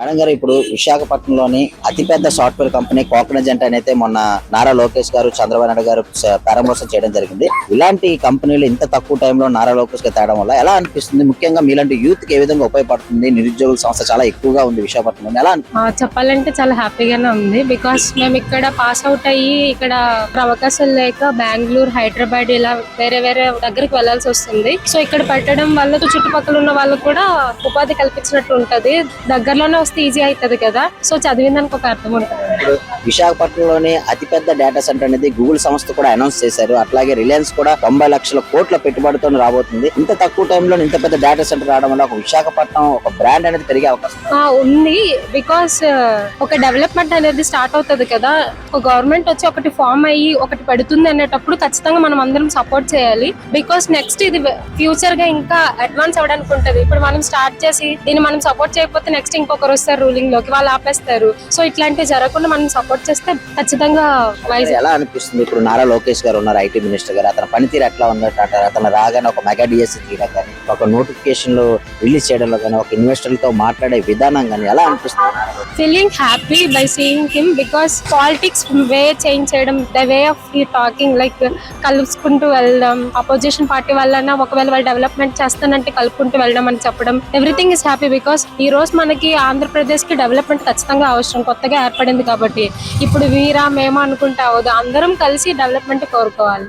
Madam గారు, ఇప్పుడు విశాఖపట్నంలోని అతిపెద్ద సాఫ్ట్వేర్ కంపెనీ కోకనజెంట్ అనేది మొన్న నారా లోకేష్ గారు, చంద్రబాబు నాయుడు గారు ప్రారంభోత్సవం చేయడం జరిగింది. ఇలాంటి కంపెనీలు ఇంత తక్కువ టైంలో నారా లోకేష్ గారు తేవడం వల్ల ఎలా అనిపిస్తుంది? ముఖ్యంగా మీలాంటి యూత్ కి ఏ విధంగా ఉపయోగపడుతుంది? నిరుద్యోగుల సంస్థ చాలా ఎక్కువగా ఉంది విశాఖపట్నంలో, ఎలా చెప్పాలంటే చాలా హ్యాపీగానే ఉంది. బికాస్ మేము ఇక్కడ పాస్ అవుట్ అయ్యి ఇక్కడ అవకాశాలు లేక బెంగళూరు, హైదరాబాద్ ఇలా వేరే వేరే దగ్గరికి వెళ్లాల్సి వస్తుంది. సో ఇక్కడ పెట్టడం వల్ల చుట్టుపక్కల ఉన్న వాళ్ళకు కూడా ఉపాధి కల్పించినట్టు ఉంటది. దగ్గరలోనే వస్తే ఈజీ అవుతుంది కదా. సో చదివిందానికి ఒక అర్థం ఉంటుంది. విశాఖపట్నంలోని అతిపెద్ద డేటా సెంటర్ అనేది గూగుల్ సంస్థ కూడా అనౌన్స్ చేశారు. అట్లాగే రిలయన్స్ కూడా 90 లక్షల కోట్ల పెట్టుబడితో రాబోతుంది. ఇంత తక్కువ టైంలో ఇంత పెద్ద డేటా సెంటర్ రావడం వల్ల ఒక విశాఖపట్నం ఒక బ్రాండ్ అనేది పెరిగే అవకాశం ఉంది. బికాస్ ఒక డెవలప్మెంట్ అనేది స్టార్ట్ అవుతుంది కదా. ఒక గవర్నమెంట్ వచ్చి ఒకటి ఫామ్ అయ్యి ఒకటి పెడుతుంది అనేటప్పుడు ఖచ్చితంగా మనం అందరం సపోర్ట్ చేయాలి. బికాస్ నెక్స్ట్ ఇది ఫ్యూచర్ గా ఇంకా అడ్వాన్స్ అవ్వడానికి ఉంటది. ఇప్పుడు మనం స్టార్ట్ చేసి దీన్ని మనం సపోర్ట్ చేయకపోతే నెక్స్ట్ ఇంకొకరు వస్తారు రూలింగ్ లోకి, వాళ్ళు ఆపేస్తారు. సో ఇట్లాంటివి జరగకుండా మనం సపోర్ట్ చేస్తే ఖచ్చితంగా ఎలా అనిపిస్తుంది? ఇప్పుడు నారా లోకేష్ గారు ఉన్నారు, ఐటీ మినిస్టర్ గారు, అతని పనితీరు ఎట్లా ఉందంటే అతను రాగానే ఒక మెగా డిఎస్సి తీయడం కానీ, ఒక నోటిఫికేషన్ రిలీజ్ చేయడంలో కానీ, ఒక ఇన్వెస్టర్లతో మాట్లాడే విధానం కానీ ఎలా అనిపిస్తుంది? Feeling happy by seeing him. Because politics way change చేయడం, the way of talking, like కలుసుకుంటూ వెళ్ళడం, అపోజిషన్ పార్టీ వల్ల ఒకవేళ వాళ్ళు డెవలప్మెంట్ చేస్తానంటే కలుపుకుంటూ వెళ్ళడం అని చెప్పడం, ఎవ్రీథింగ్ ఇస్ హ్యాపీ. బికాస్ ఈ రోజు మనకి ఆంధ్రప్రదేశ్ కి డెవలప్మెంట్ ఖచ్చితంగా అవసరం, కొత్తగా ఏర్పడింది కాబట్టి. ఇప్పుడు వీరా మేము అనుకుంటా అవదు, అందరం కలిసి డెవలప్మెంట్ కోరుకోవాలి.